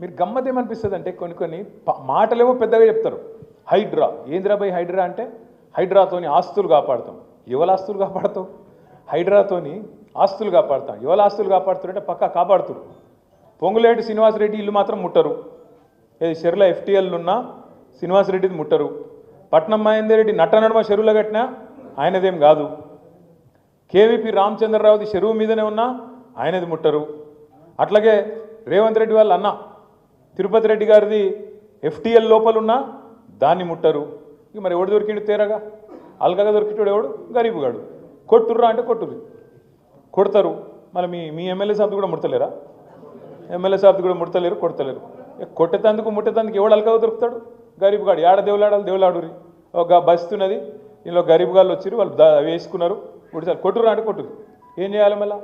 మీరు గమ్మత్ ఏమనిపిస్తుంది అంటే కొన్ని మాటలేమో పెద్దగా చెప్తారు. హైడ్రా ఏంద్రా బై హైడ్రా అంటే హైడ్రాతోని ఆస్తులు కాపాడుతాం. ఎవరి ఆస్తులు కాపాడుతావు? హైడ్రాతోని ఆస్తులు కాపాడుతాం. ఎవరి ఆస్తులు కాపాడుతారంటే పక్కా కాపాడుతురు. పొంగులేటి శ్రీనివాసరెడ్డి ఇల్లు మాత్రం ముట్టరు. ఏది చెరువుల ఎఫ్టీఎల్ ఉన్నా శ్రీనివాసరెడ్డిది ముట్టరు. పట్నం మహేందర్ రెడ్డి నట్టనడమ చెరువులో కట్టినా ఆయనదేం కాదు. కేవీపీ రామచంద్రరావుది చెరువు మీదనే ఉన్నా ఆయనది ముట్టరు. అట్లాగే రేవంత్ రెడ్డి వాళ్ళ అన్న తిరుపతి రెడ్డి గారిది ఎఫ్టీఎల్ లోపలున్నా దాన్ని ముట్టరు. ఇక మరి ఎవడు దొరికిండు తేరగా? అల్కగా దొరికిటాడు ఎవడు? గరీబుగాడు. కొట్టుర్రా అంటే కొట్టుర్రు, కొడతారు. మళ్ళీ మీ ఎమ్మెల్యే సాబ్ది కూడా ముడతలేరా? ఎమ్మెల్యే సాబ్ది కూడా ముడతలేరు, కొడతలేరు. కొట్టేతందుకు ముట్టేతందుకు ఎవడు అల్కగా దొరుకుతాడు? గరీబుగాడు. ఏడ దేవులాడాలి? దేవులాడురి. ఒక బస్తున్నది, ఇందులో గరీబుగాళ్ళు వచ్చి వాళ్ళు వేసుకున్నారు. ఉడిసారి కొట్టుర్రా అంటే కొట్టురు. ఏం చేయాలి మళ్ళీ?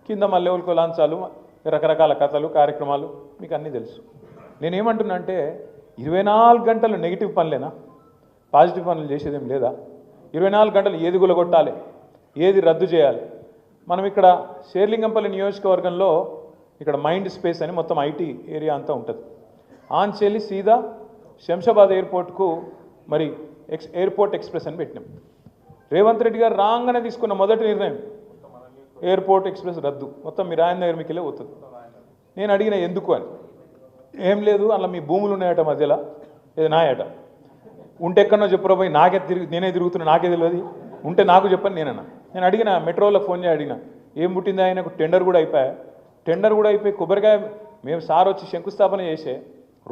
కింద మళ్ళీ ఎవరికో లాంచాలు, రకరకాల కథలు, కార్యక్రమాలు మీకు అన్నీ తెలుసు. నేనేమంటున్నా అంటే 24 గంటలు నెగిటివ్ పనులేనా? పాజిటివ్ పనులు చేసేదేం లేదా? 24 గంటలు ఏది గులగొట్టాలి, ఏది రద్దు చేయాలి. మనం ఇక్కడ షేర్లింగంపల్లి నియోజకవర్గంలో ఇక్కడ మైండ్ స్పేస్ అని మొత్తం ఐటీ ఏరియా అంతా ఉంటుంది. ఆన్చెల్లి సీదా శంషాబాద్ ఎయిర్పోర్ట్కు మరి ఎయిర్పోర్ట్ ఎక్స్ప్రెస్ అని పెట్టినాం. రేవంత్ రెడ్డి గారు రాగానే తీసుకున్న మొదటి నిర్ణయం ఎయిర్పోర్ట్ ఎక్స్ప్రెస్ రద్దు. మొత్తం మీరు ఆయన దగ్గర మీకెళ్ళే పోతుంది. నేను అడిగిన ఎందుకు అని. ఏం లేదు, అలా మీ భూములు ఉన్నాయట మధ్యలో, ఇది నాయట. ఉంటే ఎక్కడో చెప్పురా పోయి నేనే తిరుగుతున్నా, నాకే తెలియదు. ఉంటే నాకు చెప్పని నేను అడిగిన మెట్రోలో ఫోన్ చేసి అడిగిన ఏం పుట్టింది ఆయనకు. టెండర్ కూడా అయిపోయి కొబ్బరికాయ మేము సార్ వచ్చి శంకుస్థాపన చేసే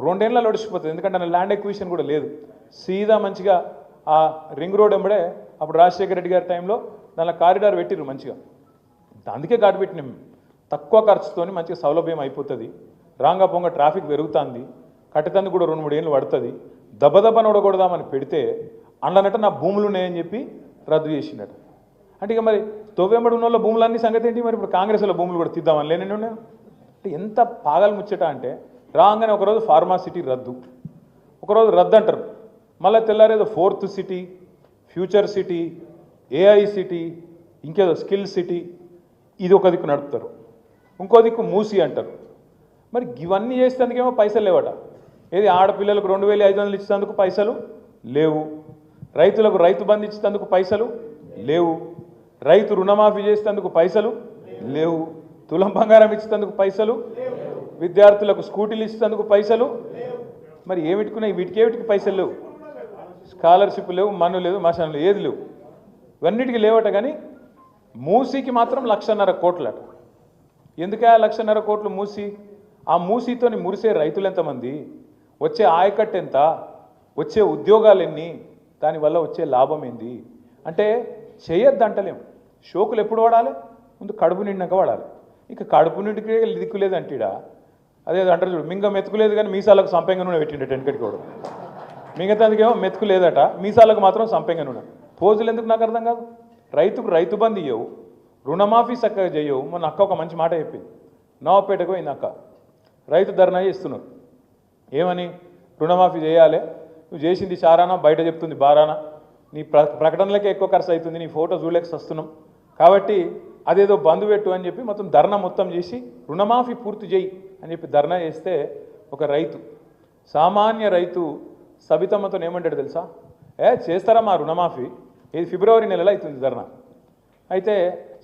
2 ఏళ్ళలో ఒడిచిపోతుంది. ఎందుకంటే నా ల్యాండ్ ఎక్విజిషన్ కూడా లేదు. సీదా మంచిగా ఆ రింగ్ రోడ్ వెంబడే అప్పుడు రాజశేఖర రెడ్డి గారి టైంలో దానిలో కారిడార్ పెట్టిర్రు మంచిగా. అందుకే ఘాటు పెట్టినాం. తక్కువ ఖర్చుతో మంచిగా సౌలభ్యం అయిపోతుంది. రాంగా పొంగ ట్రాఫిక్ పెరుగుతుంది. కట్టేతందుకు కూడా 2-3 ఏళ్ళు పడుతుంది. దెబ్బని ఒడగొడదామని పెడితే అందులోనట నా భూములు ఉన్నాయని చెప్పి రద్దు చేసినట్ట. అంటే ఇక మరి తొవ్వెంబడి ఉన్న వాళ్ళ భూములన్నీ సంగతి ఏంటి? మరి ఇప్పుడు కాంగ్రెస్లో భూములు కూడా తీద్దామని లేని ఉన్నాయి. అంటే ఎంత పాగలు ముచ్చట అంటే రాగానే ఒకరోజు ఫార్మాసిటీ రద్దు, ఒకరోజు రద్దు అంటారు. మళ్ళీ తెల్లారేదో 4th city, future city, AI city, ఇంకేదో స్కిల్ సిటీ, ఇది ఒక దిక్కు నడుపుతారు. ఇంకో దిక్కు మూసి అంటారు. మరి ఇవన్నీ చేసేందుకేమో పైసలు లేవట. ఏది ఆడపిల్లలకు 2500 ఇచ్చేందుకు పైసలు లేవు, రైతులకు రైతు బంధు ఇచ్చేందుకు పైసలు లేవు, రైతు రుణమాఫీ చేసేందుకు పైసలు లేవు, తులం బంగారం ఇచ్చేందుకు పైసలు, విద్యార్థులకు స్కూటీలు ఇచ్చేందుకు పైసలు. మరి ఏమిటికున్నాయి? వీటికి పైసలు లేవు. స్కాలర్షిప్ లేవు, మన్ను లేదు, మశానం ఏది లేవు. ఇవన్నిటికీ లేవట. కానీ మూసీకి మాత్రం 1,50,000 కోట్లట. ఎందుకే 1,50,000 కోట్లు మూసి? ఆ మూసీతోని మురిసే రైతులు ఎంతమంది, వచ్చే ఆయకట్టు ఎంత, వచ్చే ఉద్యోగాలు ఎన్ని, దానివల్ల వచ్చే లాభం ఏంది అంటే చేయొద్దు అంటలేం. షోకులు ఎప్పుడు వాడాలి? ముందు కడుపు నిండాక వాడాలి. ఇక కడుపు నిండికే దిక్కులేదంటీడా. అదే అంటారు చూడు, మింగ మెతుకులేదు కానీ మీసాలకు సంపెంగ నూనె పెట్టిండే టెన్కటికి కూడా. మిగతాదికేమో మెతుకు లేదట, మీసాలకు మాత్రం సంపెంగ నూనె. పోజులు ఎందుకు నాకు అర్థం కాదు. రైతుకు రైతు బంధు ఇవ్వవు, రుణమాఫీ చక్కగా చేయవు. మొన్న అక్క ఒక మంచి మాట చెప్పింది. నవాపేటకు పోయింది అక్క. రైతు ధర్నా చేస్తున్నారు. ఏమని? రుణమాఫీ చేయాలి, నువ్వు చేసింది చారానా, బయట చెప్తుంది బారానా, నీ ప్రకటనలకే ఎక్కువ ఖర్చు అవుతుంది, నీ ఫోటో చూడలేక వస్తున్నాం కాబట్టి అదేదో బంధు పెట్టు అని చెప్పి మొత్తం ధర్నా మొత్తం చేసి రుణమాఫీ పూర్తి చేయి అని చెప్పి ధర్నా చేస్తే ఒక రైతు, సామాన్య రైతు సబితమ్మతో ఏమంటాడు తెలుసా? చేస్తారమ్మా రుణమాఫీ, ఇది ఫిబ్రవరి నెలలో అవుతుంది ధర్నా. అయితే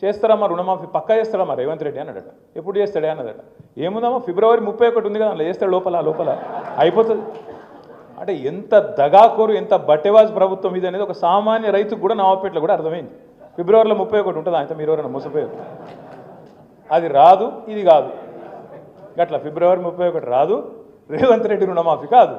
చేస్తారమ్మా రుణమాఫీ, పక్కా చేస్తాడమ్మా రేవంత్ రెడ్డి అన్నాడట. ఎప్పుడు చేస్తాడే అన్నదట. ఏముందమ్మా ఫిబ్రవరి 31 ఉంది కదా, అందులో చేస్తాడు, లోపల అయిపోతుంది. అంటే ఎంత దగాకోరు, ఎంత బట్టెవాజ్ ప్రభుత్వం ఇది అనేది ఒక సామాన్య రైతుకు కూడా నవాపేటలో కూడా అర్థమైంది. ఫిబ్రవరిలో 31 ఉంటుంది, అయితే మీరు ఎవరైనా మోసపోయారు. అది రాదు, ఇది కాదు, గట్లా ఫిబ్రవరి 31 రాదు, రేవంత్ రెడ్డి రుణమాఫీ కాదు.